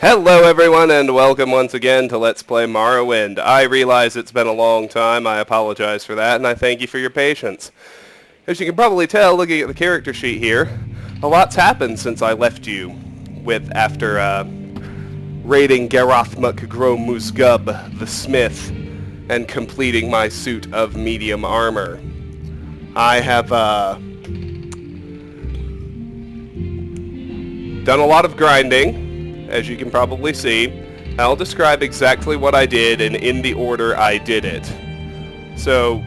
Hello everyone and welcome once again to Let's Play Morrowind. I realize it's been a long time, I apologize for that, and I thank you for your patience. As you can probably tell, looking at the character sheet here, a lot's happened since I left you after raiding Garathmuk Gro Musgub, the Smith, and completing my suit of medium armor. I have done a lot of grinding, as you can probably see. I'll describe exactly what I did and in the order I did it. So,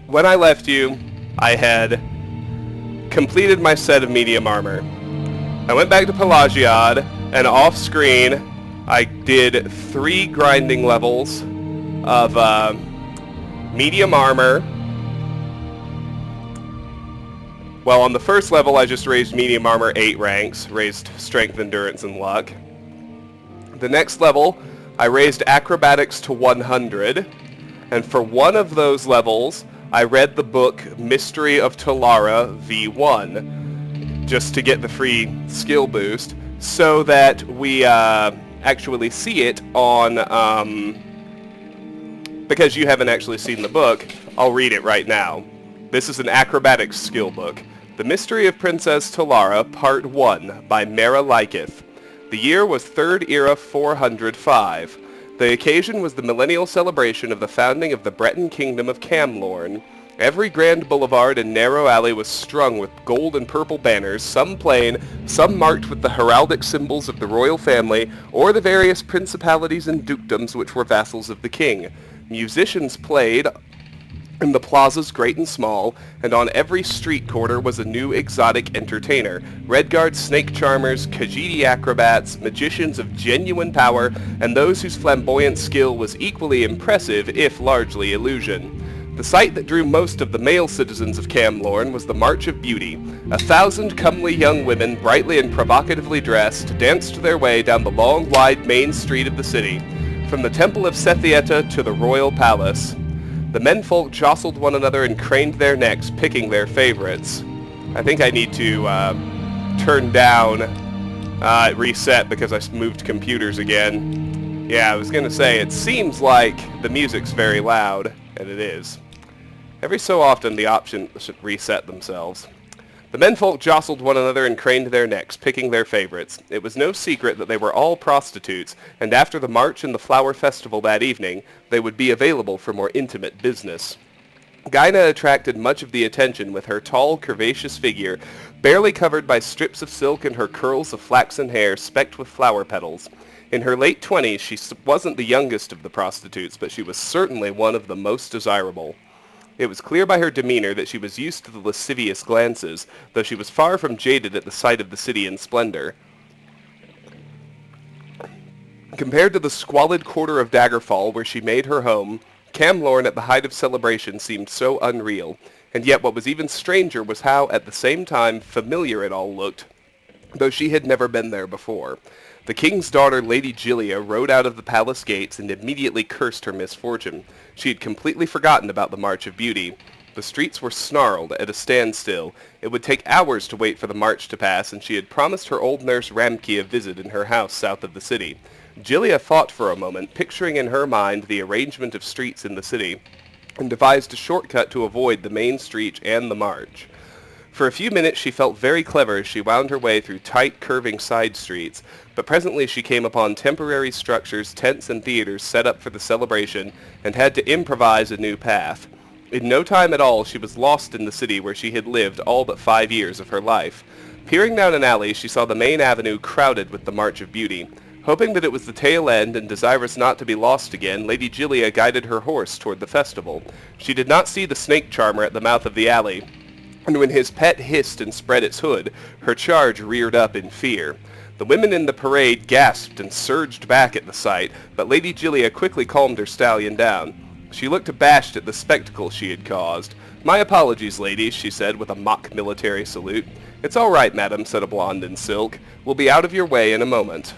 when I left you, I had completed my set of medium armor. I went back to Pelagiad, and off-screen, I did 3 grinding levels of medium armor. Well, on the first level, I just raised medium armor 8 ranks, raised strength, endurance, and luck. The next level, I raised acrobatics to 100, and for one of those levels, I read the book Mystery of Talara V1, just to get the free skill boost, so that we actually see it on, because you haven't actually seen the book, I'll read it right now. This is an acrobatics skill book. The Mystery of Princess Talara, Part 1, by Mara Lyketh. The year was 3rd Era 405. The occasion was the millennial celebration of the founding of the Breton Kingdom of Camlorn. Every grand boulevard and narrow alley was strung with gold and purple banners, some plain, some marked with the heraldic symbols of the royal family, or the various principalities and dukedoms which were vassals of the king. Musicians played in the plazas great and small, and on every street corner was a new exotic entertainer. Redguard snake charmers, Khajiit acrobats, magicians of genuine power, and those whose flamboyant skill was equally impressive, if largely illusion. The sight that drew most of the male citizens of Camlorn was the March of Beauty. 1,000 comely young women, brightly and provocatively dressed, danced their way down the long, wide main street of the city, from the Temple of Sethieta to the Royal Palace. The menfolk jostled one another and craned their necks, picking their favorites. I think I need to turn down reset because I moved computers again. Yeah, I was going to say, it seems like the music's very loud, and it is. Every so often the options should reset themselves. The menfolk jostled one another and craned their necks, picking their favorites. It was no secret that they were all prostitutes, and after the march and the flower festival that evening, they would be available for more intimate business. Gyna attracted much of the attention with her tall, curvaceous figure, barely covered by strips of silk and her curls of flaxen hair specked with flower petals. In her late 20s, she wasn't the youngest of the prostitutes, but she was certainly one of the most desirable. It was clear by her demeanor that she was used to the lascivious glances, though she was far from jaded at the sight of the city in splendor. Compared to the squalid quarter of Daggerfall where she made her home, Camlorn at the height of celebration seemed so unreal, and yet what was even stranger was how, at the same time, familiar it all looked, though she had never been there before. The king's daughter, Lady Gilia, rode out of the palace gates and immediately cursed her misfortune. She had completely forgotten about the March of Beauty. The streets were snarled, at a standstill. It would take hours to wait for the march to pass, and she had promised her old nurse Ramke a visit in her house south of the city. Gilia thought for a moment, picturing in her mind the arrangement of streets in the city, and devised a shortcut to avoid the main street and the march. For a few minutes she felt very clever as she wound her way through tight, curving side streets, but presently she came upon temporary structures, tents, and theaters set up for the celebration, and had to improvise a new path. In no time at all she was lost in the city where she had lived all but 5 years of her life. Peering down an alley, she saw the main avenue crowded with the March of Beauty. Hoping that it was the tail end and desirous not to be lost again, Lady Gilia guided her horse toward the festival. She did not see the snake charmer at the mouth of the alley, and when his pet hissed and spread its hood, her charge reared up in fear. The women in the parade gasped and surged back at the sight, but Lady Gilia quickly calmed her stallion down. She looked abashed at the spectacle she had caused. "My apologies, ladies," she said with a mock military salute. "It's all right, madam," said a blonde in silk. "We'll be out of your way in a moment."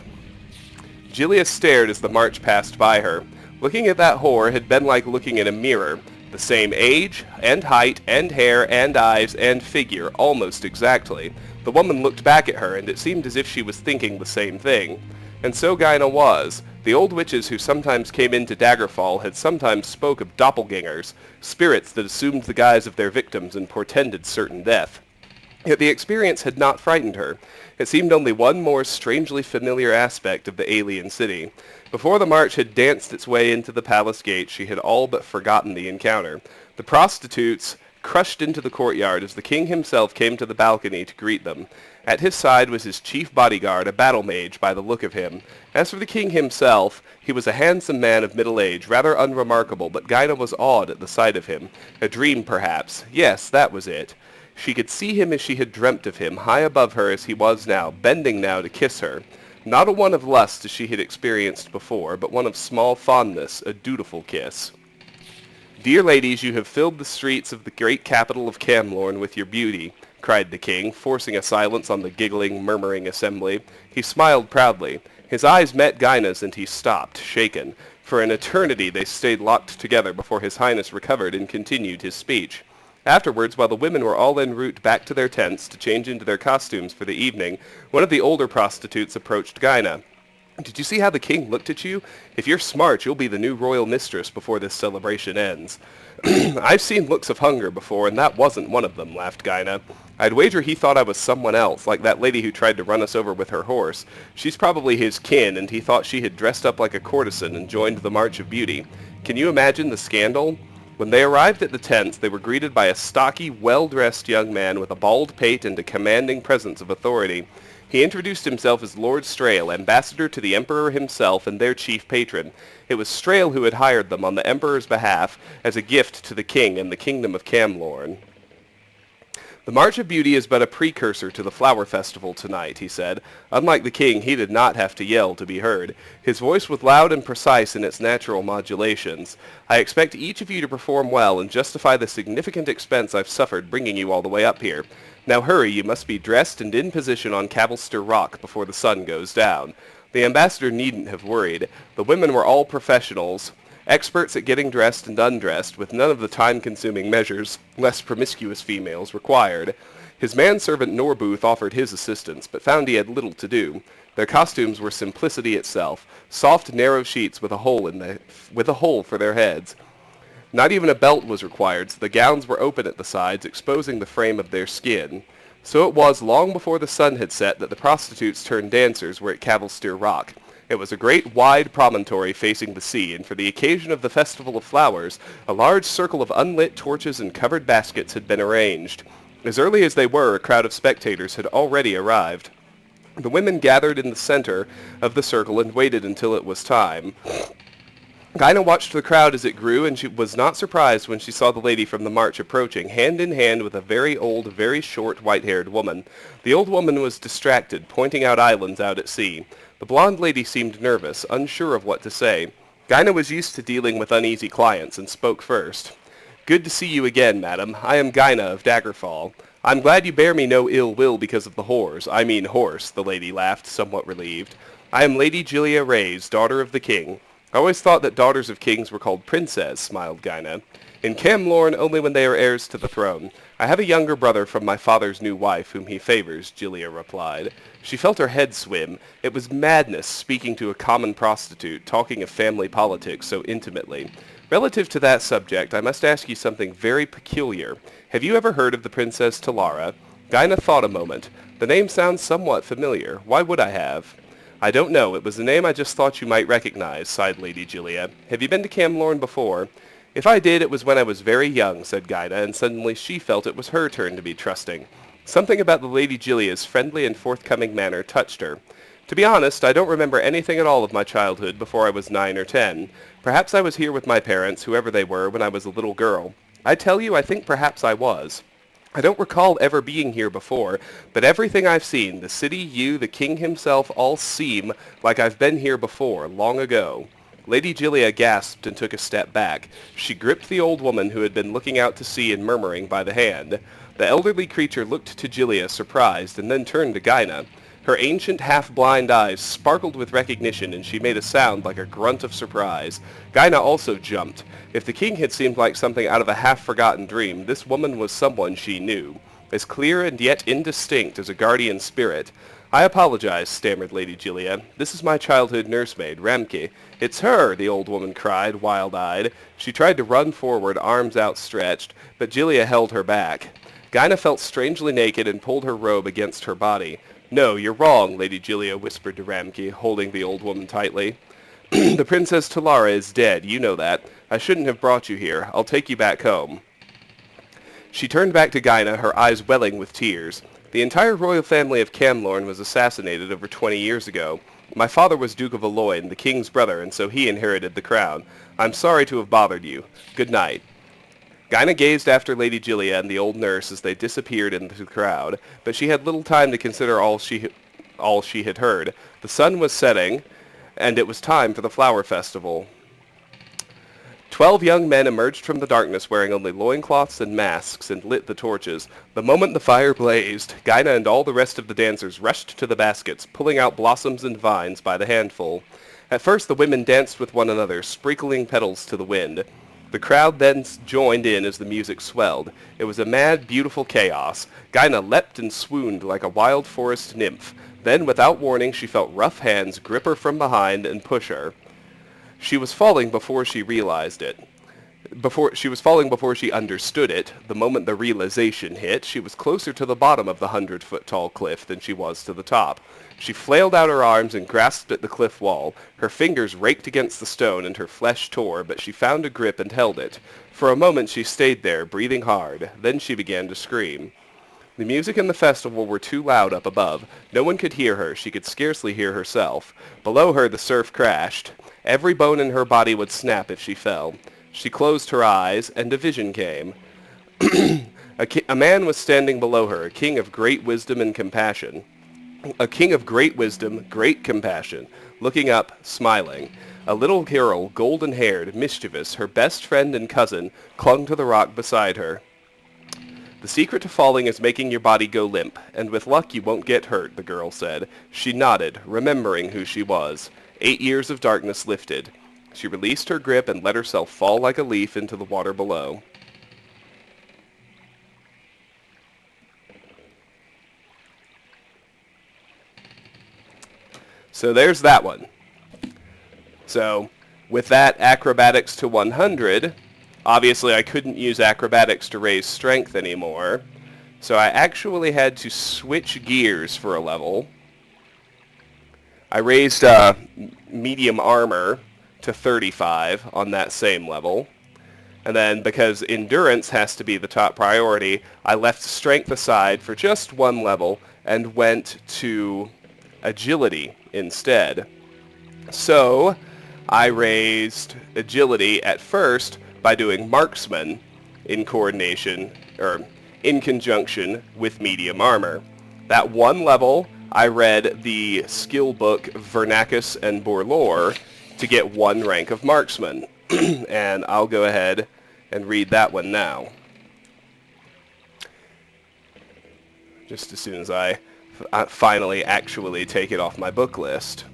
Gilia stared as the march passed by her. Looking at that whore had been like looking in a mirror. The same age, and height, and hair, and eyes, and figure, almost exactly. The woman looked back at her, and it seemed as if she was thinking the same thing. And so Gyna was. The old witches who sometimes came into Daggerfall had sometimes spoke of doppelgangers, spirits that assumed the guise of their victims and portended certain death. Yet the experience had not frightened her. It seemed only one more strangely familiar aspect of the alien city. Before the march had danced its way into the palace gate, she had all but forgotten the encounter. The prostitutes crushed into the courtyard as the king himself came to the balcony to greet them. At his side was his chief bodyguard, a battle mage by the look of him. As for the king himself, he was a handsome man of middle age, rather unremarkable, but Gyna was awed at the sight of him. A dream, perhaps. Yes, that was it. She could see him as she had dreamt of him, high above her as he was now, bending now to kiss her. Not a one of lust as she had experienced before, but one of small fondness, a dutiful kiss. "Dear ladies, you have filled the streets of the great capital of Camlorn with your beauty," cried the king, forcing a silence on the giggling, murmuring assembly. He smiled proudly. His eyes met Gyna's, and he stopped, shaken. For an eternity they stayed locked together before his highness recovered and continued his speech. Afterwards, while the women were all en route back to their tents to change into their costumes for the evening, one of the older prostitutes approached Gyna. "Did you see how the king looked at you? If you're smart, you'll be the new royal mistress before this celebration ends." "I've seen looks of hunger before, and that wasn't one of them," laughed Gyna. "I'd wager he thought I was someone else, like that lady who tried to run us over with her horse. She's probably his kin, and he thought she had dressed up like a courtesan and joined the March of Beauty. Can you imagine the scandal?" When they arrived at the tents, they were greeted by a stocky, well-dressed young man with a bald pate and a commanding presence of authority. He introduced himself as Lord Strail, ambassador to the Emperor himself and their chief patron. It was Strail who had hired them on the Emperor's behalf as a gift to the king and the kingdom of Camlorn. "The March of Beauty is but a precursor to the Flower Festival tonight," he said. Unlike the king, he did not have to yell to be heard. His voice was loud and precise in its natural modulations. "I expect each of you to perform well and justify the significant expense I've suffered bringing you all the way up here. Now hurry, you must be dressed and in position on Cabalster Rock before the sun goes down." The ambassador needn't have worried. The women were all professionals, experts at getting dressed and undressed, with none of the time-consuming measures less promiscuous females required. His manservant Norbuth offered his assistance, but found he had little to do. Their costumes were simplicity itself, soft, narrow sheets with a hole for their heads. Not even a belt was required, so the gowns were open at the sides, exposing the frame of their skin. So it was long before the sun had set that the prostitutes turned dancers were at Cabalster Rock. It was a great wide promontory facing the sea, and for the occasion of the Festival of Flowers, a large circle of unlit torches and covered baskets had been arranged. As early as they were, a crowd of spectators had already arrived. The women gathered in the center of the circle and waited until it was time. Gyna watched the crowd as it grew, and she was not surprised when she saw the lady from the march approaching, hand in hand with a very old, very short, white-haired woman. The old woman was distracted, pointing out islands out at sea. The blonde lady seemed nervous, unsure of what to say. Gyna was used to dealing with uneasy clients, and spoke first. "Good to see you again, madam. I am Gyna of Daggerfall. I'm glad you bear me no ill will because of the horse. The lady laughed, somewhat relieved. "I am Lady Gilia Reyes, daughter of the king." "I always thought that daughters of kings were called princes," smiled Gyna. "In Camlorn, only when they are heirs to the throne. I have a younger brother from my father's new wife, whom he favors," Gilia replied. She felt her head swim. It was madness speaking to a common prostitute, talking of family politics so intimately. "Relative to that subject, I must ask you something very peculiar. Have you ever heard of the Princess Talara?" Gyna thought a moment. "The name sounds somewhat familiar. Why would I have?" "I don't know. It was a name I just thought you might recognize," sighed Lady Gilia. "Have you been to Camlorn before?" "If I did, it was when I was very young," said Gyna, and suddenly she felt it was her turn to be trusting. Something about the Lady Gilia's friendly and forthcoming manner touched her. "To be honest, I don't remember anything at all of my childhood before I was 9 or 10. Perhaps I was here with my parents, whoever they were, when I was a little girl. I tell you, I think perhaps I was. I don't recall ever being here before, but everything I've seen, the city, you, the king himself, all seem like I've been here before, long ago." Lady Gilia gasped and took a step back. She gripped the old woman who had been looking out to sea and murmuring by the hand. The elderly creature looked to Gilia, surprised, and then turned to Gyna. Her ancient, half-blind eyes sparkled with recognition, and she made a sound like a grunt of surprise. Gyna also jumped. If the king had seemed like something out of a half-forgotten dream, this woman was someone she knew, as clear and yet indistinct as a guardian spirit. I apologize, stammered Lady Julia. This is my childhood nursemaid, Ramke. It's her, the old woman cried, wild-eyed. She tried to run forward, arms outstretched, but Julia held her back. Gyna felt strangely naked and pulled her robe against her body. No, you're wrong, Lady Julia whispered to Ramke, holding the old woman tightly. The Princess Talara is dead, you know that. I shouldn't have brought you here. I'll take you back home. She turned back to Gyna, her eyes welling with tears. The entire royal family of Camlorn was assassinated over 20 years ago. My father was Duke of Aloyne, the king's brother, and so he inherited the crown. I'm sorry to have bothered you. Good night. Gyna gazed after Lady Julia and the old nurse as they disappeared into the crowd, but she had little time to consider all she had heard. The sun was setting, and it was time for the flower festival. 12 young men emerged from the darkness wearing only loincloths and masks and lit the torches. The moment the fire blazed, Gyna and all the rest of the dancers rushed to the baskets, pulling out blossoms and vines by the handful. At first the women danced with one another, sprinkling petals to the wind. The crowd then joined in as the music swelled. It was a mad, beautiful chaos. Gyna leapt and swooned like a wild forest nymph. Then, without warning, she felt rough hands grip her from behind and push her. She was falling before she realized it. She was falling before she understood it. The moment the realization hit, she was closer to the bottom of the 100-foot-tall cliff than she was to the top. She flailed out her arms and grasped at the cliff wall. Her fingers raked against the stone and her flesh tore, but she found a grip and held it. For a moment she stayed there, breathing hard. Then she began to scream. The music and the festival were too loud up above. No one could hear her. She could scarcely hear herself. Below her the surf crashed. Every bone in her body would snap if she fell. She closed her eyes, and a vision came. A man was standing below her, a king of great wisdom and compassion. A king of great wisdom, great compassion. Looking up, smiling. A little girl, golden-haired, mischievous, her best friend and cousin, clung to the rock beside her. The secret to falling is making your body go limp, and with luck you won't get hurt, the girl said. She nodded, remembering who she was. 8 years of darkness lifted. She released her grip and let herself fall like a leaf into the water below. So there's that one. So with that acrobatics to 100, obviously I couldn't use acrobatics to raise strength anymore. So I actually had to switch gears for a level. I raised medium armor to 35 on that same level. And then because endurance has to be the top priority, I left strength aside for just one level and went to agility instead. So I raised agility at first by doing marksman in coordination, or in conjunction with medium armor. That one level, I read the skill book Vernacus and Borlore to get 1 rank of marksman. And I'll go ahead and read that one now. Just as soon as I finally actually take it off my book list.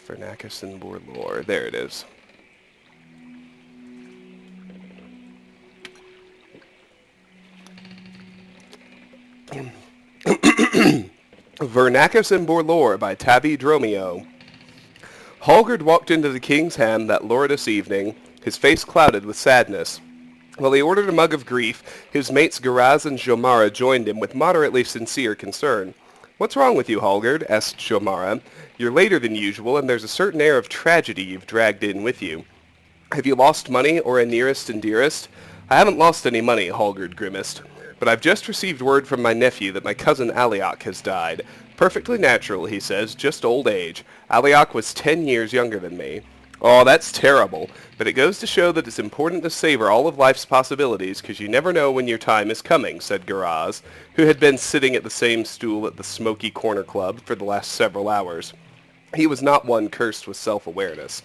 Vernacus and Borlore. There it is. Vernacus and Borlore by Tabby Dromio. Hallgerd walked into the king's ham that lordous evening, his face clouded with sadness. While he ordered a mug of grief, his mates Garaz and Jomara joined him with moderately sincere concern. "What's wrong with you, Hallgerd?" asked Jomara. "You're later than usual, and there's a certain air of tragedy you've dragged in with you. Have you lost money, or a nearest and dearest?" "I haven't lost any money," Hallgerd grimaced. "But I've just received word from my nephew that my cousin Aliok has died. Perfectly natural, he says, just old age. Aliok was 10 years younger than me." "Oh, that's terrible. But it goes to show that it's important to savor all of life's possibilities, because you never know when your time is coming," said Garaz, who had been sitting at the same stool at the Smoky Corner Club for the last several hours. He was not one cursed with self-awareness.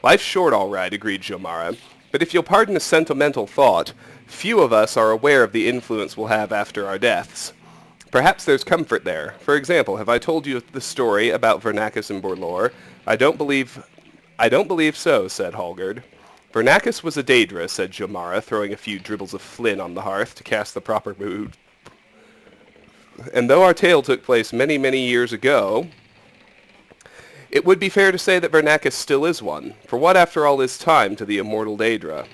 "Life's short, all right," agreed Jomara. "But if you'll pardon a sentimental thought, few of us are aware of the influence we'll have after our deaths. Perhaps there's comfort there. For example, have I told you the story about Vernacus and Borlore? I don't believe so," said Hallgerd. Vernacus was a Daedra, said Jomara, throwing a few dribbles of flint on the hearth to cast the proper mood. And though our tale took place many, many years ago, it would be fair to say that Vernacus still is one, for what after all is time to the immortal Daedra?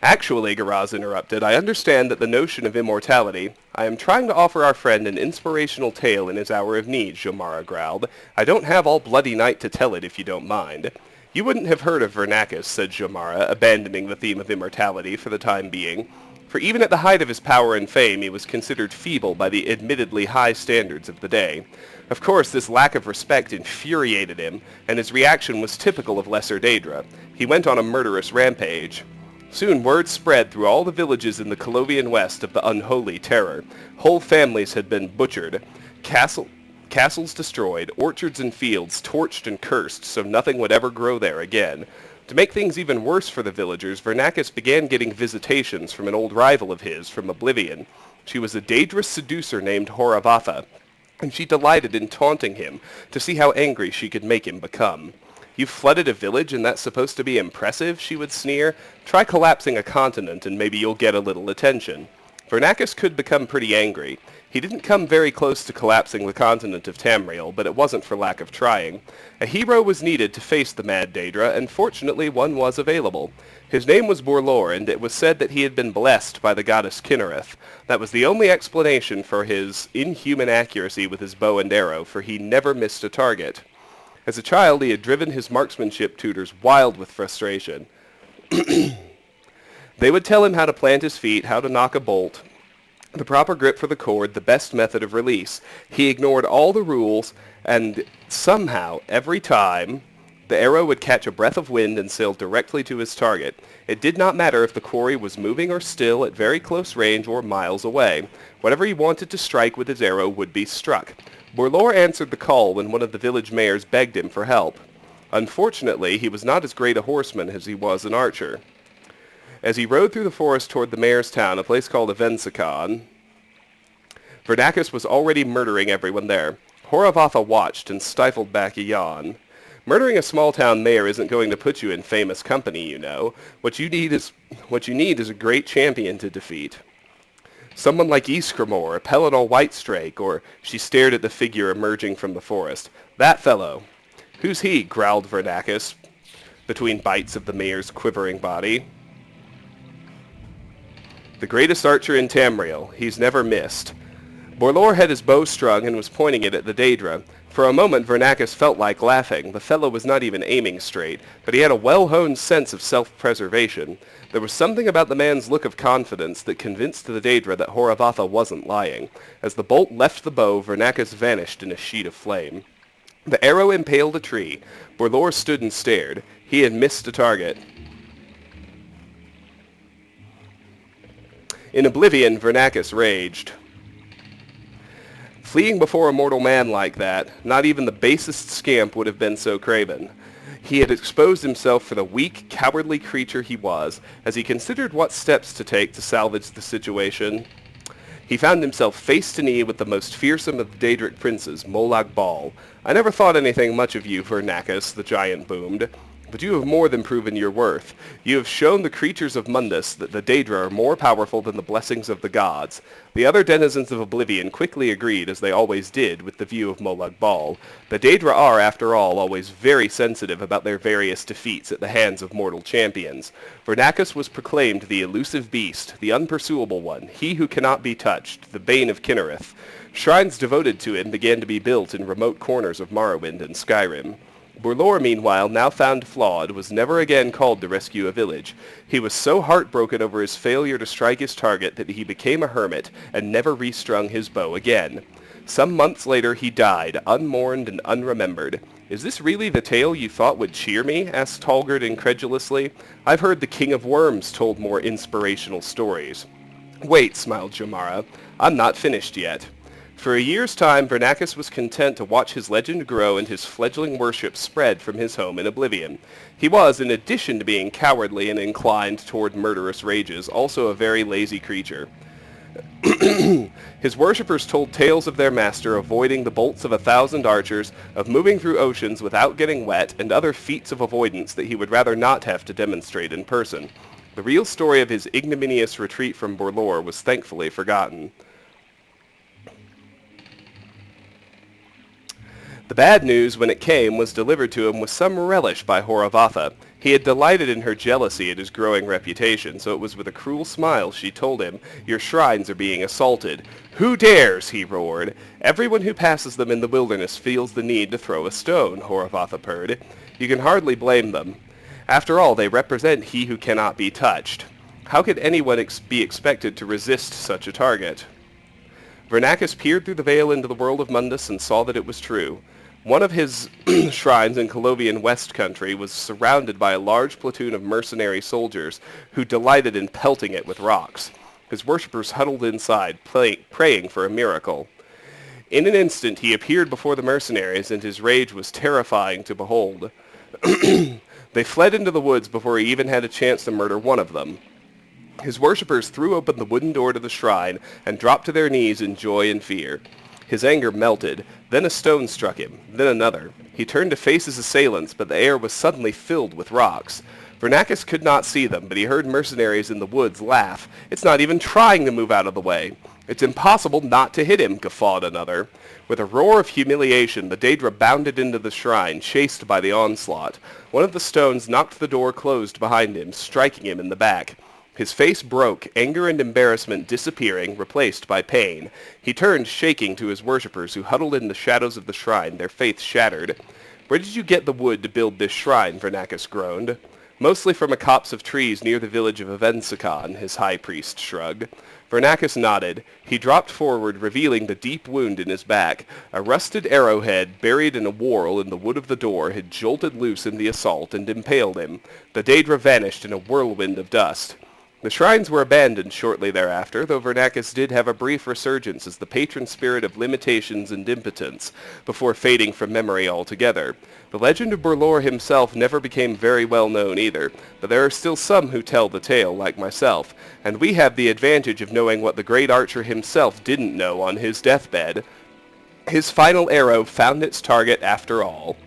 Actually, Garaz interrupted, I understand that the notion of immortality... I am trying to offer our friend an inspirational tale in his hour of need, Jomara growled. I don't have all bloody night to tell it if you don't mind. You wouldn't have heard of Vernacus, said Jomara, abandoning the theme of immortality for the time being, for even at the height of his power and fame he was considered feeble by the admittedly high standards of the day. Of course, this lack of respect infuriated him, and his reaction was typical of Lesser Daedra. He went on a murderous rampage. Soon word spread through all the villages in the Colovian West of the unholy terror. Whole families had been butchered, castles destroyed, orchards and fields torched and cursed so nothing would ever grow there again. To make things even worse for the villagers, Vernacus began getting visitations from an old rival of his from Oblivion. She was a Daedrous seducer named Horavatha, and she delighted in taunting him to see how angry she could make him become. You flooded a village and that's supposed to be impressive, she would sneer. Try collapsing a continent and maybe you'll get a little attention. Vernacus could become pretty angry. He didn't come very close to collapsing the continent of Tamriel, but it wasn't for lack of trying. A hero was needed to face the mad Daedra, and fortunately one was available. His name was Borlor, and it was said that he had been blessed by the goddess Kinnereth. That was the only explanation for his inhuman accuracy with his bow and arrow, for he never missed a target. As a child, he had driven his marksmanship tutors wild with frustration. They would tell him how to plant his feet, how to knock a bolt, the proper grip for the cord, the best method of release. He ignored all the rules, and somehow, every time, the arrow would catch a breath of wind and sail directly to his target. It did not matter if the quarry was moving or still, at very close range or miles away. Whatever he wanted to strike with his arrow would be struck. Borlor answered the call when one of the village mayors begged him for help. Unfortunately, he was not as great a horseman as he was an archer. As he rode through the forest toward the mayor's town, a place called Avensicon, Vernacus was already murdering everyone there. Horavatha watched and stifled back a yawn. Murdering a small-town mayor isn't going to put you in famous company, you know. What you need is a great champion to defeat. Someone like Iskramor, Pellinal Whitestrake, or she stared at the figure emerging from the forest. That fellow. Who's he? Growled Vernacus, between bites of the mayor's quivering body. The greatest archer in Tamriel. He's never missed. Borlor had his bow strung and was pointing it at the Daedra. For a moment, Vernacus felt like laughing. The fellow was not even aiming straight, but he had a well-honed sense of self-preservation. There was something about the man's look of confidence that convinced the Daedra that Horavatha wasn't lying. As the bolt left the bow, Vernacus vanished in a sheet of flame. The arrow impaled a tree. Borlor stood and stared. He had missed a target. In Oblivion, Vernacus raged. Fleeing before a mortal man like that, not even the basest scamp would have been so craven. He had exposed himself for the weak, cowardly creature he was, as he considered what steps to take to salvage the situation. He found himself face to knee with the most fearsome of the Daedric princes, Molag Bal. I never thought anything much of you, Vernacus, the giant boomed. But you have more than proven your worth. You have shown the creatures of Mundus that the Daedra are more powerful than the blessings of the gods. The other denizens of Oblivion quickly agreed, as they always did, with the view of Molag Bal. The Daedra are, after all, always very sensitive about their various defeats at the hands of mortal champions. Vernacus was proclaimed the elusive beast, the unpursuable one, he who cannot be touched, the bane of Kinnereth. Shrines devoted to him began to be built in remote corners of Morrowind and Skyrim. Borlor, meanwhile, now found flawed, was never again called to rescue a village. He was so heartbroken over his failure to strike his target that he became a hermit and never restrung his bow again. Some months later he died, unmourned and unremembered. Is this really the tale you thought would cheer me? Asked Talgard incredulously. I've heard the King of Worms told more inspirational stories. Wait, smiled Jomara. I'm not finished yet. For a year's time, Vernacus was content to watch his legend grow and his fledgling worship spread from his home in Oblivion. He was, in addition to being cowardly and inclined toward murderous rages, also a very lazy creature. His worshippers told tales of their master avoiding the bolts of 1,000 archers, of moving through oceans without getting wet, and other feats of avoidance that he would rather not have to demonstrate in person. The real story of his ignominious retreat from Borlore was thankfully forgotten. The bad news, when it came, was delivered to him with some relish by Horavatha. He had delighted in her jealousy at his growing reputation, so it was with a cruel smile she told him, "Your shrines are being assaulted." "Who dares?" he roared. "Everyone who passes them in the wilderness feels the need to throw a stone," Horavatha purred. "You can hardly blame them. After all, they represent he who cannot be touched. How could anyone be expected to resist such a target?" Vernacus peered through the veil into the world of Mundus and saw that it was true. One of his shrines in Colovian West Country was surrounded by a large platoon of mercenary soldiers who delighted in pelting it with rocks. His worshippers huddled inside, praying for a miracle. In an instant he appeared before the mercenaries, and his rage was terrifying to behold. They fled into the woods before he even had a chance to murder one of them. His worshippers threw open the wooden door to the shrine and dropped to their knees in joy and fear. His anger melted. Then a stone struck him, then another. He turned to face his assailants, but the air was suddenly filled with rocks. Vernacus could not see them, but he heard mercenaries in the woods laugh. "It's not even trying to move out of the way. It's impossible not to hit him," guffawed another. With a roar of humiliation, the Daedra bounded into the shrine, chased by the onslaught. One of the stones knocked the door closed behind him, striking him in the back. His face broke, anger and embarrassment disappearing, replaced by pain. He turned shaking to his worshippers, who huddled in the shadows of the shrine, their faith shattered. "Where did you get the wood to build this shrine?" Vernacus groaned. "Mostly from a copse of trees near the village of Avensicon," his high priest shrugged. Vernacus nodded. He dropped forward, revealing the deep wound in his back. A rusted arrowhead, buried in a whorl in the wood of the door, had jolted loose in the assault and impaled him. The Daedra vanished in a whirlwind of dust. The shrines were abandoned shortly thereafter, though Vernacus did have a brief resurgence as the patron spirit of limitations and impotence, before fading from memory altogether. The legend of Borlore himself never became very well known either, but there are still some who tell the tale, like myself, and we have the advantage of knowing what the great archer himself didn't know on his deathbed. His final arrow found its target after all.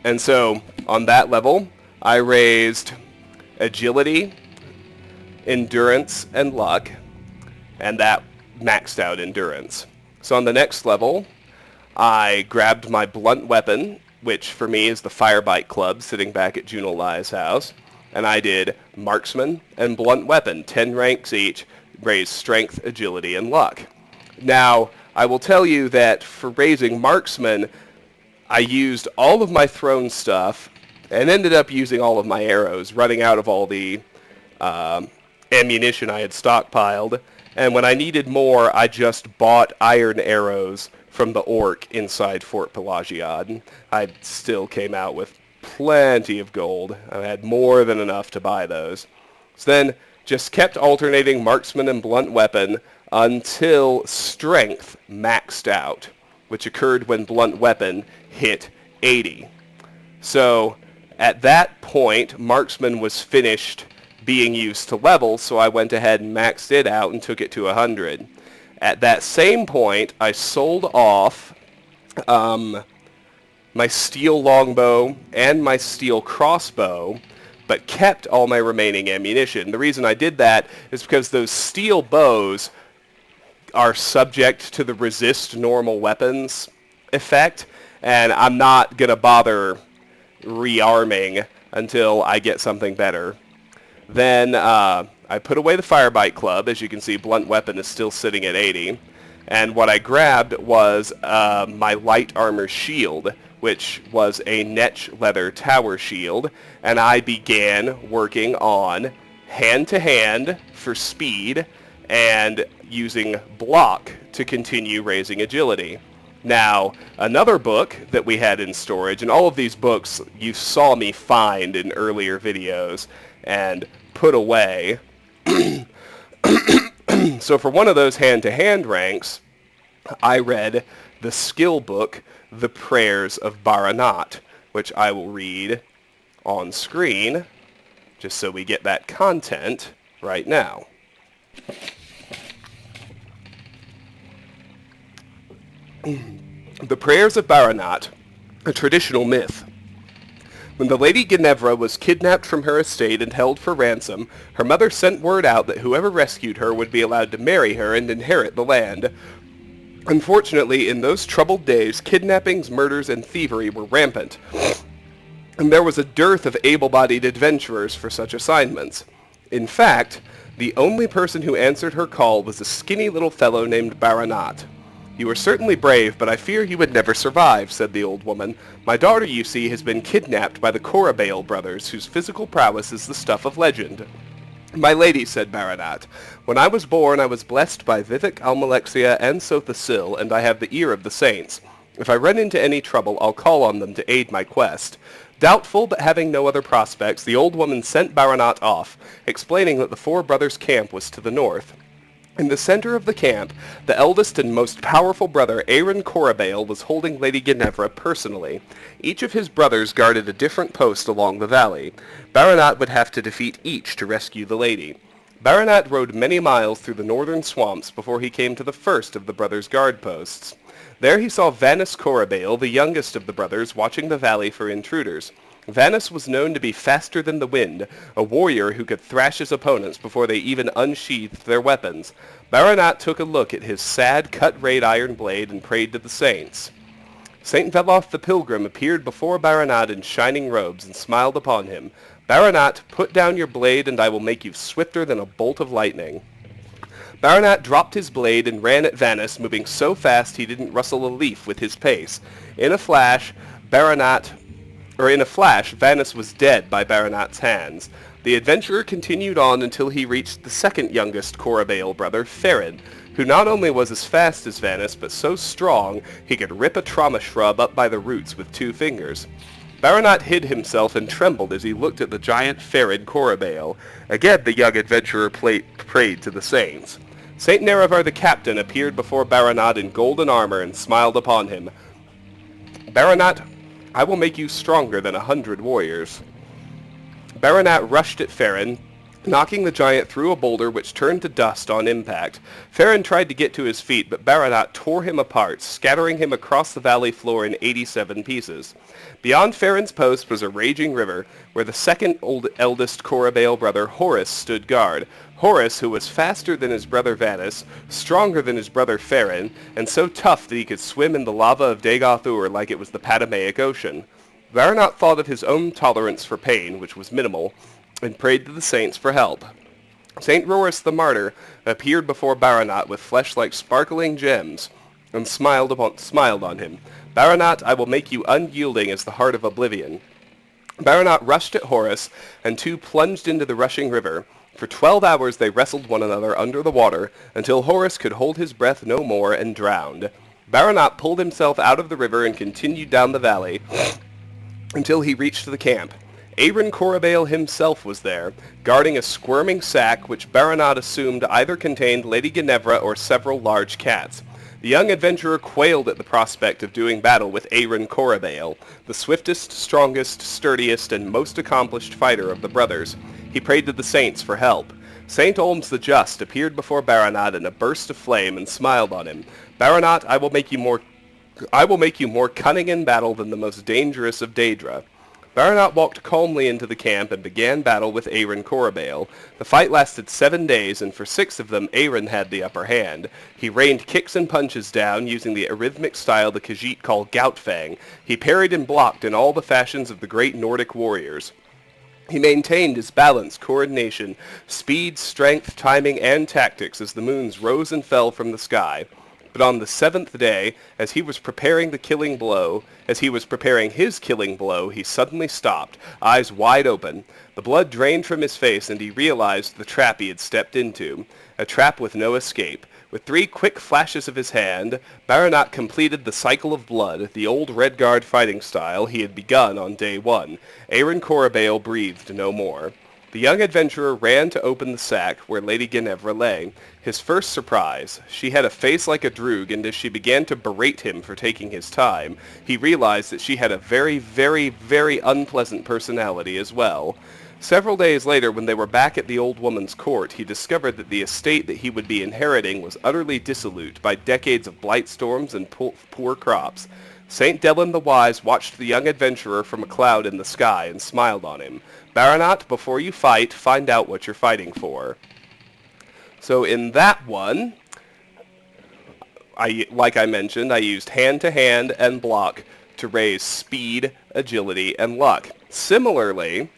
And so, on that level, I raised agility, endurance, and luck, and that maxed out endurance. So on the next level, I grabbed my blunt weapon, which for me is the Firebite Club sitting back at Junalai's house, and I did marksman and blunt weapon, 10 ranks each, raised strength, agility, and luck. Now, I will tell you that for raising marksman, I used all of my thrown stuff and ended up using all of my arrows, running out of all the ammunition I had stockpiled. And when I needed more, I just bought iron arrows from the orc inside Fort Pelagiad. I still came out with plenty of gold. I had more than enough to buy those. So then just kept alternating marksman and blunt weapon until strength maxed out, which occurred when blunt weapon hit 80. So at that point, marksman was finished being used to level, so I went ahead and maxed it out and took it to 100. At that same point, I sold off my steel longbow and my steel crossbow, but kept all my remaining ammunition. The reason I did that is because those steel bows are subject to the resist normal weapons effect, and I'm not going to bother rearming until I get something better. Then I put away the Firebite Club. As you can see, blunt weapon is still sitting at 80. And what I grabbed was my light armor shield, which was a netch leather tower shield, and I began working on hand-to-hand for speed and using block to continue raising agility. Now, another book that we had in storage, and all of these books you saw me find in earlier videos and put away. So for one of those hand-to-hand ranks, I read the skill book, The Prayers of Baranat, which I will read on screen, just so we get that content right now. The Prayers of Baranat, a traditional myth. When the Lady Ginevra was kidnapped from her estate and held for ransom, her mother sent word out that whoever rescued her would be allowed to marry her and inherit the land. Unfortunately, in those troubled days, kidnappings, murders, and thievery were rampant, and there was a dearth of able-bodied adventurers for such assignments. In fact, the only person who answered her call was a skinny little fellow named Baranat. "You are certainly brave, but I fear you would never survive," said the old woman. "My daughter, you see, has been kidnapped by the Corabale brothers, whose physical prowess is the stuff of legend." "My lady," said Baranat, "when I was born I was blessed by Vivek, Almalexia, and Sothasil, and I have the ear of the saints. If I run into any trouble, I'll call on them to aid my quest." Doubtful, but having no other prospects, the old woman sent Baranat off, explaining that the four brothers' camp was to the north. In the center of the camp, the eldest and most powerful brother, Aaron Corabale, was holding Lady Ginevra personally. Each of his brothers guarded a different post along the valley. Baranat would have to defeat each to rescue the lady. Baranat rode many miles through the northern swamps before he came to the first of the brothers' guard posts. There he saw Vanus Corabale, the youngest of the brothers, watching the valley for intruders. Vanus was known to be faster than the wind, a warrior who could thrash his opponents before they even unsheathed their weapons. Baranat took a look at his sad, cut-rayed iron blade and prayed to the saints. St. Veloth the Pilgrim appeared before Baranat in shining robes and smiled upon him. "Baranat, put down your blade and I will make you swifter than a bolt of lightning." Baranat dropped his blade and ran at Vanus, moving so fast he didn't rustle a leaf with his pace. In a flash, Vanus was dead by Baranat's hands. The adventurer continued on until he reached the second youngest Corabale brother, Ferrin, who not only was as fast as Vanus, but so strong he could rip a trauma shrub up by the roots with 2 fingers. Baranat hid himself and trembled as he looked at the giant Ferrin Corabale. Again the young adventurer prayed to the saints. Saint Nerevar the captain appeared before Baranat in golden armor and smiled upon him. "Baranat, I will make you stronger than 100 warriors." Baranat rushed at Ferrin, knocking the giant through a boulder which turned to dust on impact. Ferrin tried to get to his feet, but Baranat tore him apart, scattering him across the valley floor in 87 pieces. Beyond Ferrin's post was a raging river, where the second eldest Corabale brother, Horus, stood guard. Horus, who was faster than his brother Vanus, stronger than his brother Ferrin, and so tough that he could swim in the lava of Dagoth-Ur like it was the Patamaic Ocean. Baranat thought of his own tolerance for pain, which was minimal, and prayed to the saints for help. Saint Roris the Martyr appeared before Baranat with flesh like sparkling gems, and smiled on him. "Baranat, I will make you unyielding as the heart of oblivion." Baranat rushed at Horus, and 2 plunged into the rushing river. For 12 hours they wrestled one another under the water, until Horus could hold his breath no more and drowned. Baranat pulled himself out of the river and continued down the valley until he reached the camp. Aaron Corabale himself was there, guarding a squirming sack which Baranat assumed either contained Lady Ginevra or several large cats. The young adventurer quailed at the prospect of doing battle with Aaron Corabale, the swiftest, strongest, sturdiest, and most accomplished fighter of the brothers. He prayed to the saints for help. Saint Olms the Just appeared before Baranat in a burst of flame and smiled on him. "Baranat, I will make you more cunning in battle than the most dangerous of Daedra." Baranat walked calmly into the camp and began battle with Aaron Corabale. The fight lasted 7 days, and for 6 of them Aaron had the upper hand. He rained kicks and punches down, using the arrhythmic style the Khajiit call Goutfang. He parried and blocked in all the fashions of the great Nordic warriors. He maintained his balance, coordination, speed, strength, timing, and tactics as the moons rose and fell from the sky. But on the 7th day, as he was preparing his killing blow, he suddenly stopped, eyes wide open. The blood drained from his face, and he realized the trap he had stepped into, a trap with no escape. With 3 quick flashes of his hand, Baranat completed the cycle of blood, the old Red Guard fighting style he had begun on day 1. Aaron Corabale breathed no more. The young adventurer ran to open the sack where Lady Ginevra lay. His first surprise. She had a face like a droog, and as she began to berate him for taking his time, he realized that she had a very, very, very unpleasant personality as well. Several days later, when they were back at the old woman's court, he discovered that the estate that he would be inheriting was utterly dissolute by decades of blight storms and poor crops. St. Delan the Wise watched the young adventurer from a cloud in the sky and smiled on him. Baranat, before you fight, find out what you're fighting for. So in that one, like I mentioned, I used hand-to-hand and block to raise speed, agility, and luck. Similarly,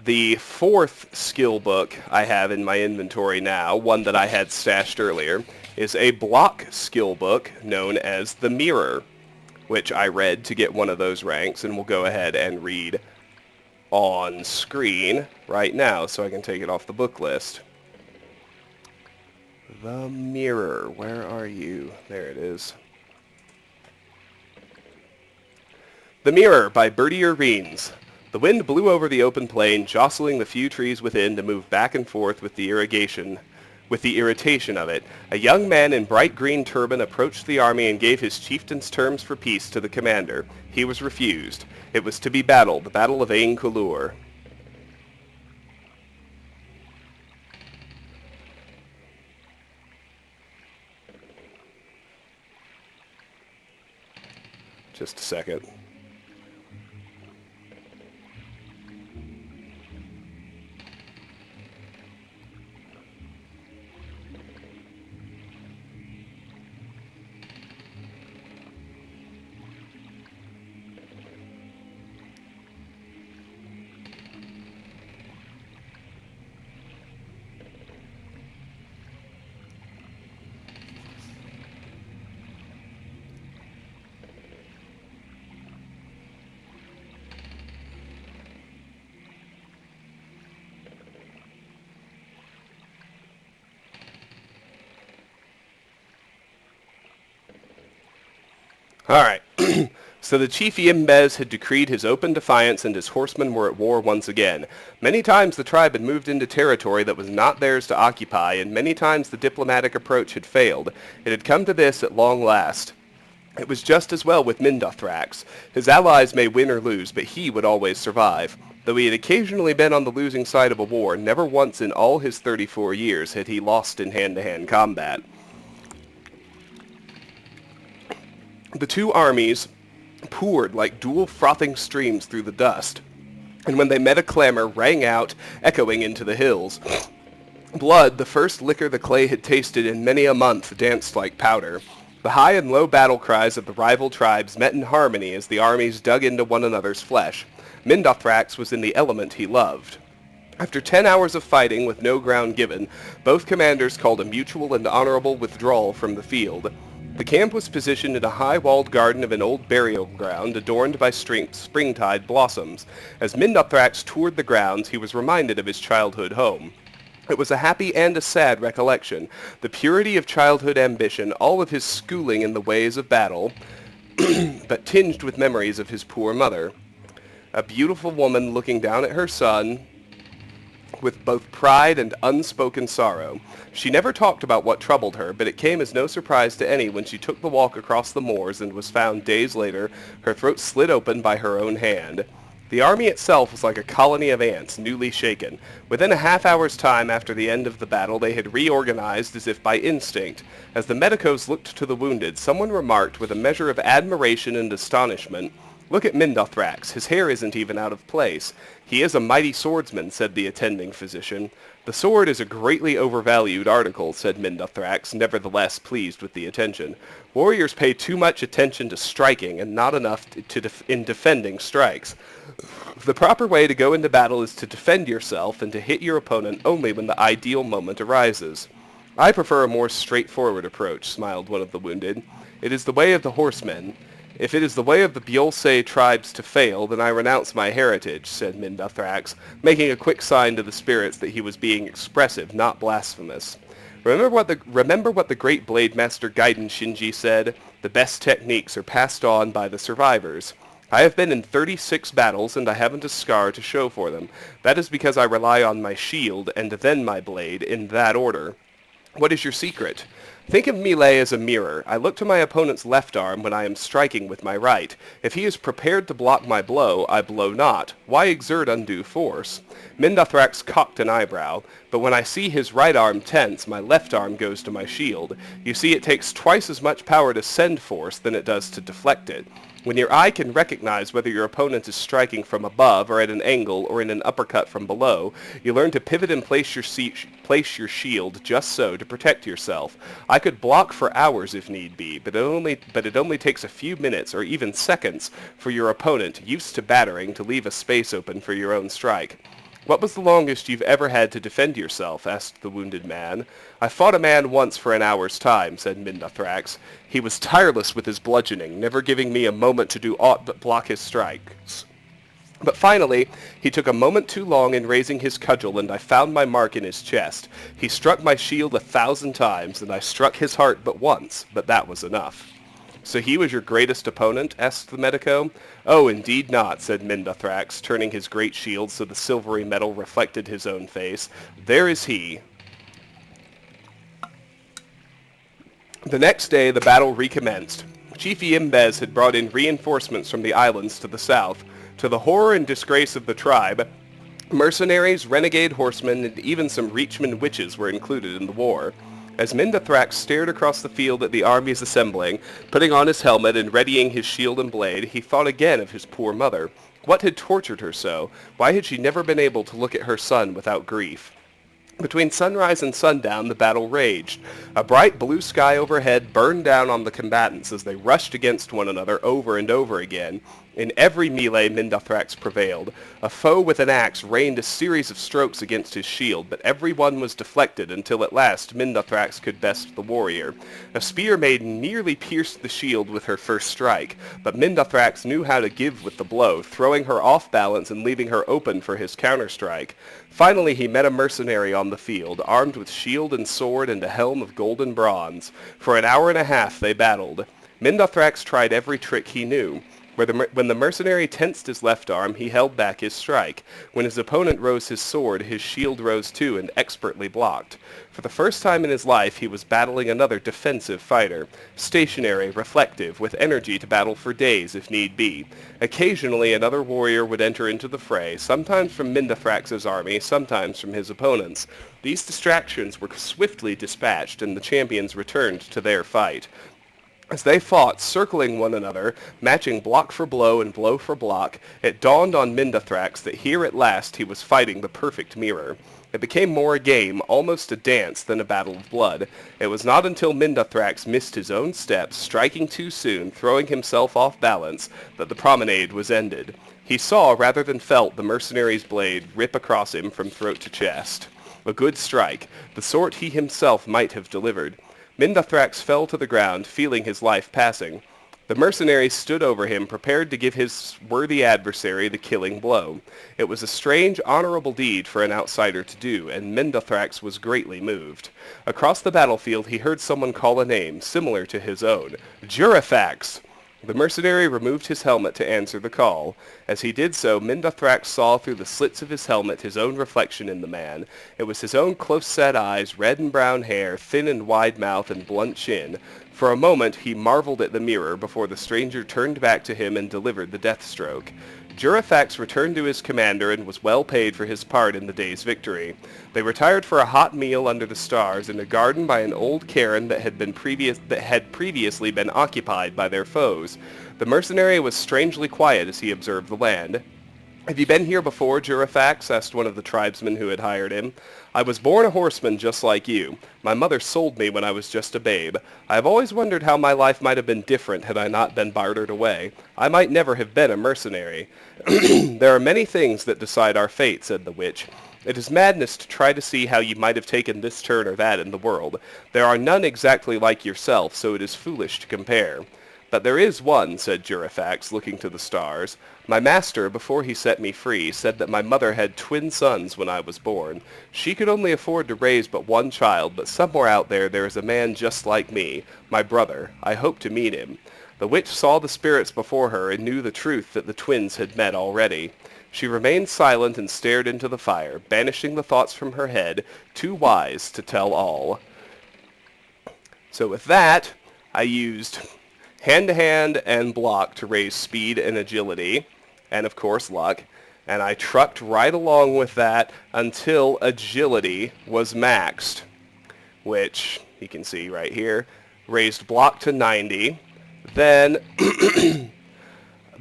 the fourth skill book I have in my inventory now, one that I had stashed earlier, is a block skill book known as the Mirror, which I read to get one of those ranks, and we'll go ahead and read on screen right now so I can take it off the book list. The Mirror, where are you? There it is. The Mirror by Bertier Reens. The wind blew over the open plain, jostling the few trees within to move back and forth with the irritation of it. A young man in bright green turban approached the army and gave his chieftain's terms for peace to the commander. He was refused. It was to be battle, the Battle of Ain Kulur. Just a second. All right. So the chief Yimbez had decreed his open defiance, and his horsemen were at war once again. Many times the tribe had moved into territory that was not theirs to occupy, and many times the diplomatic approach had failed. It had come to this at long last. It was just as well with Mindothrax. His allies may win or lose, but he would always survive. Though he had occasionally been on the losing side of a war, never once in all his 34 years had he lost in hand-to-hand combat. The two armies poured like dual frothing streams through the dust, and when they met a clamor rang out, echoing into the hills. Blood, the first liquor the clay had tasted in many a month, danced like powder. The high and low battle cries of the rival tribes met in harmony as the armies dug into one another's flesh. Mindothrax was in the element he loved. After 10 hours of fighting with no ground given, both commanders called a mutual and honorable withdrawal from the field. The camp was positioned in a high-walled garden of an old burial ground adorned by springtide blossoms. As Mindothrax toured the grounds, he was reminded of his childhood home. It was a happy and a sad recollection. The purity of childhood ambition, all of his schooling in the ways of battle, but tinged with memories of his poor mother. A beautiful woman looking down at her son with both pride and unspoken sorrow. She never talked about what troubled her, but it came as no surprise to any when she took the walk across the moors and was found days later, her throat slit open by her own hand. The army itself was like a colony of ants, newly shaken. Within a half-hour's time after the end of the battle, they had reorganized as if by instinct. As the medicos looked to the wounded, someone remarked with a measure of admiration and astonishment, "Look at Mindothrax. His hair isn't even out of place." "He is a mighty swordsman," said the attending physician. "The sword is a greatly overvalued article," said Mindothrax, nevertheless pleased with the attention. "Warriors pay too much attention to striking and not enough in defending strikes. The proper way to go into battle is to defend yourself and to hit your opponent only when the ideal moment arises." "I prefer a more straightforward approach," smiled one of the wounded. "It is the way of the horsemen. If it is the way of the Biolse tribes to fail, then I renounce my heritage," said Mindothrax, making a quick sign to the spirits that he was being expressive, not blasphemous. Remember what the great blade master Gaiden Shinji said? "The best techniques are passed on by the survivors." I have been in 36 battles, and I haven't a scar to show for them. That is because I rely on my shield, and then my blade, in that order. "What is your secret?" Think of melee as a mirror. I look to my opponent's left arm when I am striking with my right. If he is prepared to block my blow, I blow not. Why exert undue force? Mindothrax cocked an eyebrow, but when I see his right arm tense, my left arm goes to my shield. You see, it takes twice as much power to send force than it does to deflect it. When your eye can recognize whether your opponent is striking from above or at an angle or in an uppercut from below, you learn to pivot and place your shield just so to protect yourself. I could block for hours if need be, but it only takes a few minutes or even seconds for your opponent, used to battering, to leave a space open for your own strike. What was the longest you've ever had to defend yourself? Asked the wounded man. I fought a man once for an hour's time, said Mindothrax. He was tireless with his bludgeoning, never giving me a moment to do aught but block his strikes. But finally, he took a moment too long in raising his cudgel, and I found my mark in his chest. He struck my shield 1,000 times, and I struck his heart but once, but that was enough. So he was your greatest opponent? Asked the medico. Oh, indeed not, said Mindothrax, turning his great shield so the silvery metal reflected his own face. There is he. The next day the battle recommenced. Chief Imbez had brought in reinforcements from the islands to the south. To the horror and disgrace of the tribe, mercenaries, renegade horsemen, and even some Reachman witches were included in the war. As Mindothrax stared across the field at the armies assembling, putting on his helmet and readying his shield and blade, he thought again of his poor mother. What had tortured her so? Why had she never been able to look at her son without grief? Between sunrise and sundown, the battle raged. A bright blue sky overhead burned down on the combatants as they rushed against one another over and over again. In every melee, Mindothrax prevailed. A foe with an axe rained a series of strokes against his shield, but every one was deflected until at last Mindothrax could best the warrior. A spear maiden nearly pierced the shield with her first strike, but Mindothrax knew how to give with the blow, throwing her off balance and leaving her open for his counterstrike. Finally he met a mercenary on the field, armed with shield and sword and a helm of golden bronze. For an hour and a half they battled. Mindothrax tried every trick he knew. When the mercenary tensed his left arm, he held back his strike. When his opponent rose his sword, his shield rose too and expertly blocked. For the first time in his life, he was battling another defensive fighter. Stationary, reflective, with energy to battle for days if need be. Occasionally, another warrior would enter into the fray, sometimes from Mindothrax's army, sometimes from his opponent's. These distractions were swiftly dispatched, and the champions returned to their fight. As they fought, circling one another, matching block for blow and blow for block, it dawned on Mindothrax that here at last he was fighting the perfect mirror. It became more a game, almost a dance, than a battle of blood. It was not until Mindothrax missed his own steps, striking too soon, throwing himself off balance, that the promenade was ended. He saw, rather than felt, the mercenary's blade rip across him from throat to chest. A good strike, the sort he himself might have delivered. Mindothrax fell to the ground, feeling his life passing. The mercenary stood over him, prepared to give his worthy adversary the killing blow. It was a strange, honorable deed for an outsider to do, and Mindothrax was greatly moved. Across the battlefield he heard someone call a name, similar to his own. Jurifax! The mercenary removed his helmet to answer the call. As he did so, Mindothrax saw through the slits of his helmet his own reflection in the man. It was his own close-set eyes, red and brown hair, thin and wide mouth, and blunt chin. For a moment he marveled at the mirror before the stranger turned back to him and delivered the death stroke. Jurifax returned to his commander and was well paid for his part in the day's victory. They retired for a hot meal under the stars in a garden by an old cairn that had previously been occupied by their foes. The mercenary was strangely quiet as he observed the land. "Have you been here before, Jurifax?" asked one of the tribesmen who had hired him. "I was born a horseman just like you. My mother sold me when I was just a babe. I have always wondered how my life might have been different had I not been bartered away. I might never have been a mercenary." "There are many things that decide our fate," said the witch. "It is madness to try to see how you might have taken this turn or that in the world. There are none exactly like yourself, so it is foolish to compare." "But there is one," said Jurifax, looking to the stars. "My master, before he set me free, said that my mother had twin sons when I was born. She could only afford to raise but one child, but somewhere out there is a man just like me, my brother. I hope to meet him." The witch saw the spirits before her and knew the truth that the twins had met already. She remained silent and stared into the fire, banishing the thoughts from her head, too wise to tell all. So with that, I used hand-to-hand and block to raise speed and agility, and of course luck, and I trucked right along with that until agility was maxed, which you can see right here, raised block to 90. Then,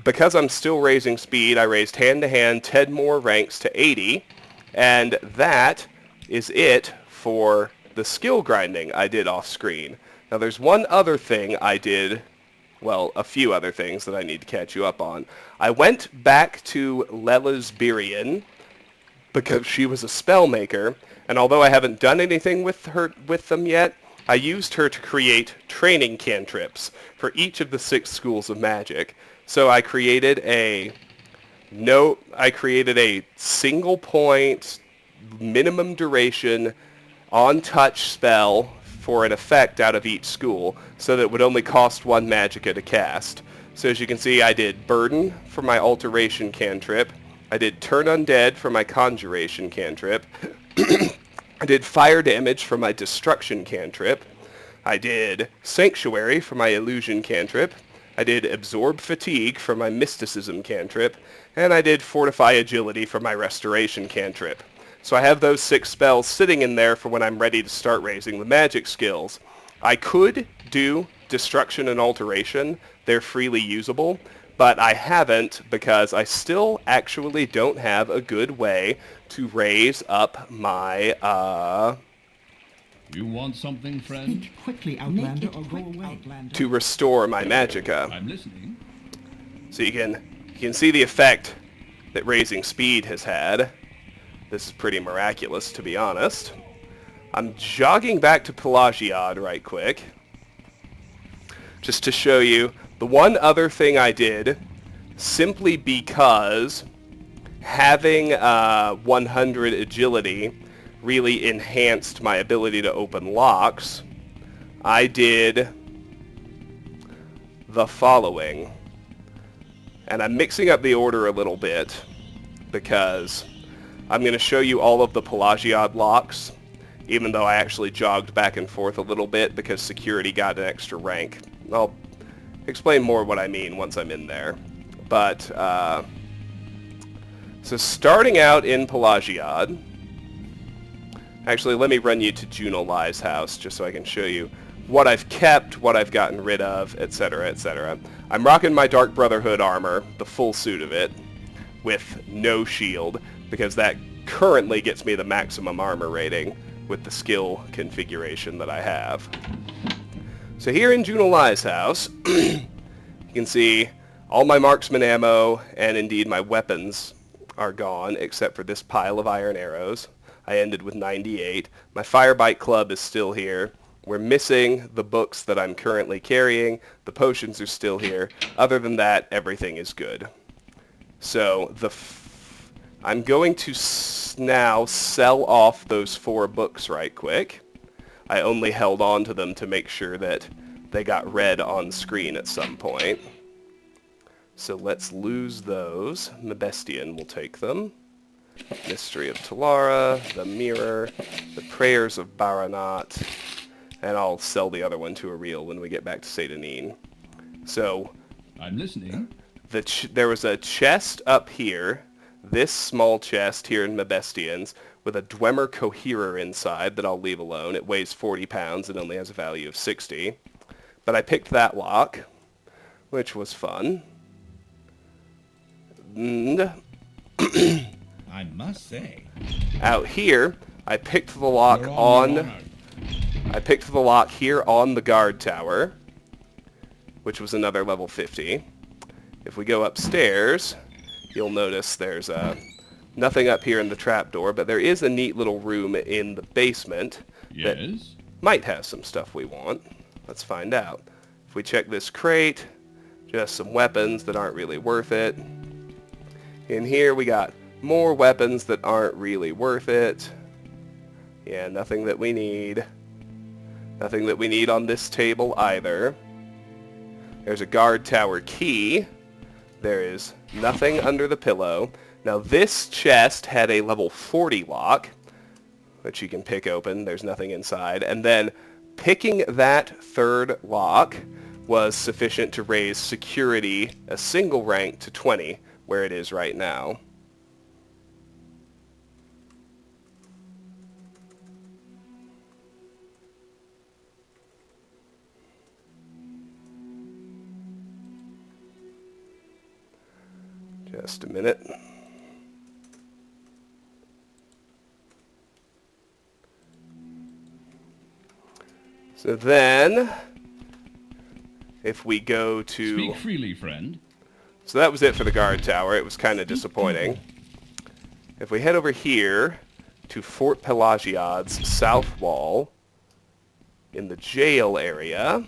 because I'm still raising speed, I raised hand-to-hand 10 more ranks to 80, and that is it for the skill grinding I did off screen. Now there's one other thing I did, well, a few other things that I need to catch you up on. I went back to Lela's Birion because she was a spell maker, and although I haven't done anything with them yet, I used her to create training cantrips for each of the 6 schools of magic. So I created a single point minimum duration on touch spell for an effect out of each school, so that it would only cost 1 magicka to cast. So as you can see, I did Burden for my Alteration cantrip, I did Turn Undead for my Conjuration cantrip, I did Fire Damage for my Destruction cantrip, I did Sanctuary for my Illusion cantrip, I did Absorb Fatigue for my Mysticism cantrip, and I did Fortify Agility for my Restoration cantrip. So I have those 6 spells sitting in there for when I'm ready to start raising the magic skills. I could do Destruction and Alteration. They're freely usable, but I haven't because I still actually don't have a good way to raise up my, You want something, friend? Speak quickly, Outlander, or go away. Outlander. to restore my magicka. I'm listening. So you can see the effect that raising speed has had. This is pretty miraculous, to be honest. I'm jogging back to Pelagiad right quick, just to show you the one other thing I did, simply because having 100 agility really enhanced my ability to open locks. I did the following, and I'm mixing up the order a little bit because I'm going to show you all of the Pelagiad locks, even though I actually jogged back and forth a little bit because security got an extra rank. I'll explain more what I mean once I'm in there. But, so starting out in Pelagiad, actually let me run you to Junolai's house just so I can show you what I've kept, what I've gotten rid of, etc., etc. I'm rocking my Dark Brotherhood armor, the full suit of it, with no shield, because that currently gets me the maximum armor rating with the skill configuration that I have. So here in Junolai's house, you can see all my marksman ammo and indeed my weapons are gone, except for this pile of iron arrows. I ended with 98. My Firebite club is still here. We're missing the books that I'm currently carrying. The potions are still here. Other than that, everything is good. So I'm going to now sell off those 4 books right quick. I only held on to them to make sure that they got read on screen at some point. So let's lose those. Mabestian will take them. Mystery of Talara, the Mirror, the Prayers of Baranat, and I'll sell the other one to Ariel when we get back to Satanine. So I'm listening. There was a chest up here, this small chest here in Mabestian's, with a Dwemer Coherer inside that I'll leave alone. It weighs 40 pounds and only has a value of 60. But I picked that lock, which was fun. And I must say, out here, I picked the lock here on the guard tower, which was another level 50. If we go upstairs, you'll notice there's nothing up here in the trapdoor, but there is a neat little room in the basement that might have some stuff we want. Let's find out. If we check this crate, just some weapons that aren't really worth it. In here we got more weapons that aren't really worth it. Yeah, nothing that we need. Nothing that we need on this table either. There's a guard tower key. There is nothing under the pillow. Now this chest had a level 40 lock, which you can pick open. There's nothing inside. And then Picking that third lock was sufficient to raise security a single rank to 20, where it is right now. Just a minute. So then, if we go to... Speak freely, friend. So that was it for the guard tower. It was kind of disappointing. If we head over here to Fort Pelagiad's south wall, in the jail area...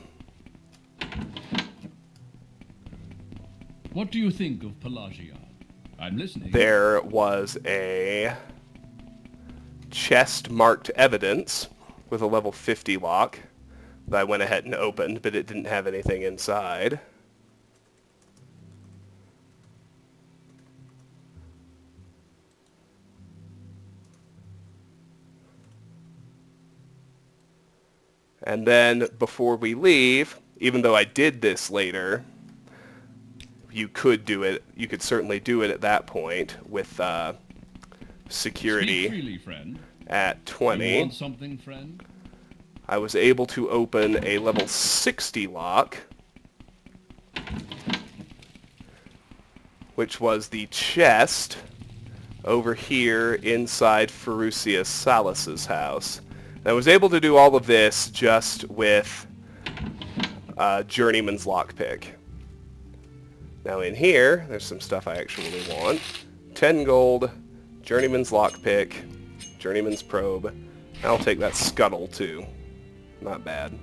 What do you think of Pelagiad? I'm listening. There was a chest marked evidence with a level 50 lock that I went ahead and opened, but it didn't have anything inside. And then before we leave, even though I did this later, you could do it. You could certainly do it at that point with security Speak freely, friend. at 20. You want something, friend? I was able to open a level 60 lock, which was the chest over here inside Ferucius Salus's house. And I was able to do all of this just with Journeyman's lockpick. Now in here, there's some stuff I actually want. 10 gold, Journeyman's lockpick, Journeyman's probe. I'll take that scuttle too. Not bad.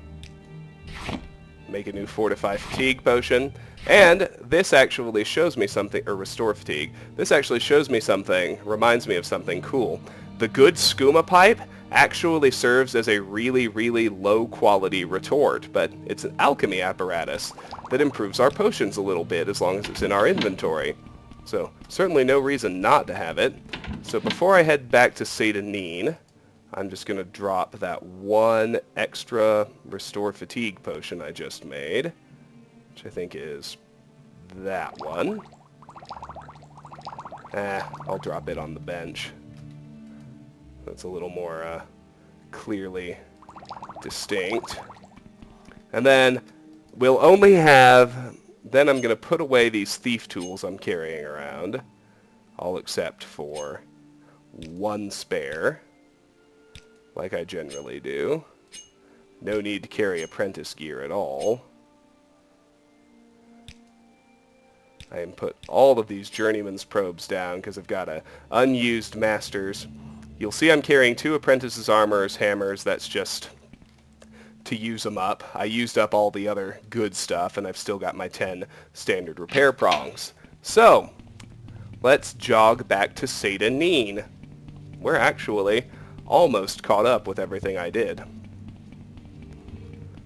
Make a new Fortify Fatigue potion. And this actually shows me something, or Restore Fatigue. This actually shows me something, reminds me of something cool. The good skooma pipe actually serves as a really, really low quality retort, but it's an alchemy apparatus that improves our potions a little bit as long as it's in our inventory. So certainly no reason not to have it. So before I head back to Satanin, I'm just going to drop that one extra Restore Fatigue potion I just made, which I think is that one. I'll drop it on the bench. That's a little more clearly distinct. And then we'll only have... Then I'm going to put away these thief tools I'm carrying around, all except for one spare, like I generally do. No need to carry apprentice gear at all. I can put all of these Journeyman's probes down because I've got unused masters. You'll see I'm carrying 2 apprentices' armors, hammers. That's just to use them up. I used up all the other good stuff, and I've still got my 10 standard repair prongs. So, let's jog back to Satanin. We're actually almost caught up with everything I did.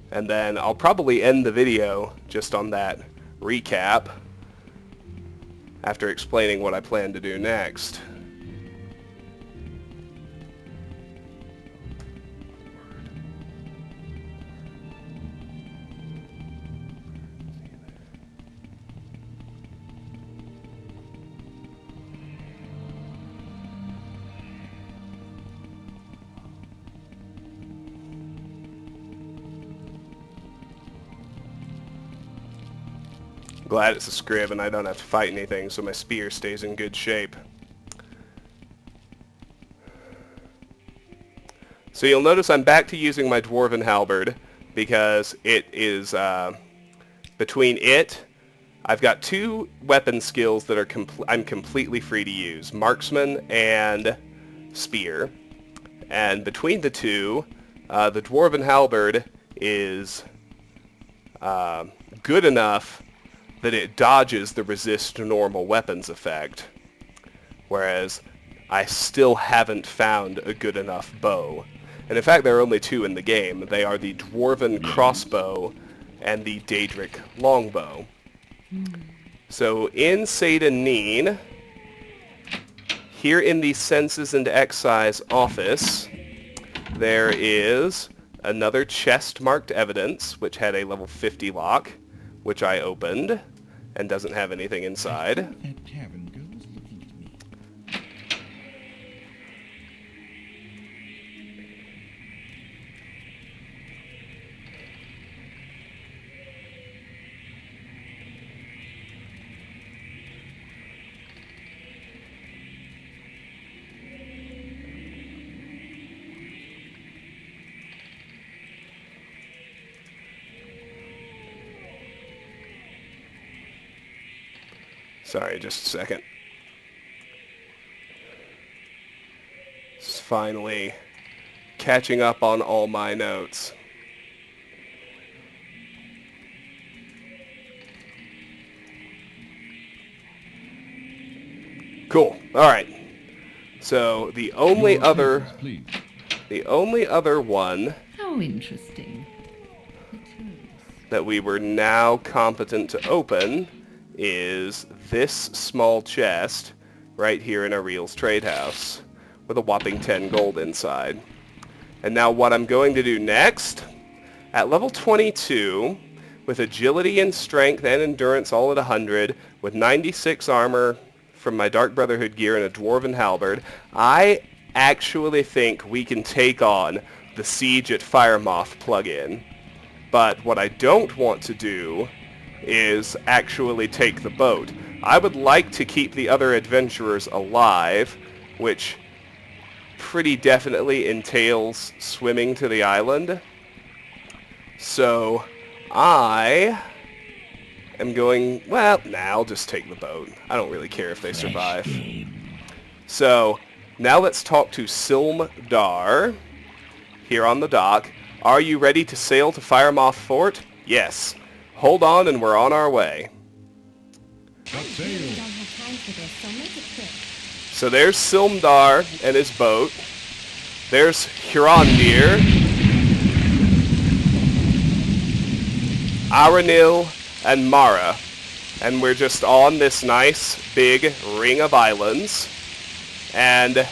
And then I'll probably end the video just on that recap after explaining what I plan to do next. Glad it's a scrib and I don't have to fight anything, so my spear stays in good shape. So you'll notice I'm back to using my Dwarven Halberd because it is, between it, I've got 2 weapon skills that are I'm completely free to use, Marksman and Spear. And between the 2, the Dwarven Halberd is good enough that it dodges the resist normal weapons effect, whereas I still haven't found a good enough bow. And in fact, there are only 2 in the game. They are the Dwarven Crossbow and the Daedric Longbow. So in Satanin, here in the Census and Excise office, there is another chest marked evidence, which had a level 50 lock, which I opened, and doesn't have anything inside. That tavern girl was looking at me. Sorry, just a second. Just finally catching up on all my notes. Cool. All right. So the only Your other papers, please. one How interesting. It is. that we were now competent to open is this small chest right here in Ariel's trade house with a whopping 10 gold inside. And now what I'm going to do next, at level 22, with agility and strength and endurance all at 100, with 96 armor from my Dark Brotherhood gear and a Dwarven halberd, I actually think we can take on the Siege at Firemoth plugin. But what I don't want to do is actually take the boat. I would like to keep the other adventurers alive, which pretty definitely entails swimming to the island. So I am going, well, nah, I'll just take the boat. I don't really care if they survive. So now let's talk to Silmdar here on the dock. Are you ready to sail to Firemoth Fort? Yes. Hold on and we're on our way. I really don't have time for this, so make it quick. So there's Silmdar and his boat. There's Hurondir, Aranil, and Mara. And we're just on this nice big ring of islands. And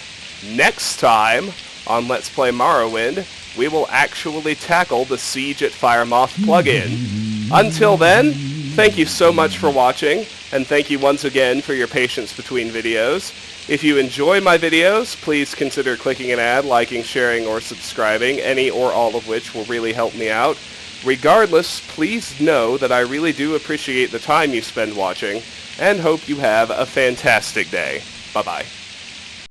next time on Let's Play Morrowind, we will actually tackle the Siege at Firemoth plugin. Until then, thank you so much for watching, and thank you once again for your patience between videos. If you enjoy my videos, please consider clicking an ad, liking, sharing, or subscribing, any or all of which will really help me out. Regardless, please know that I really do appreciate the time you spend watching, and hope you have a fantastic day. Bye-bye.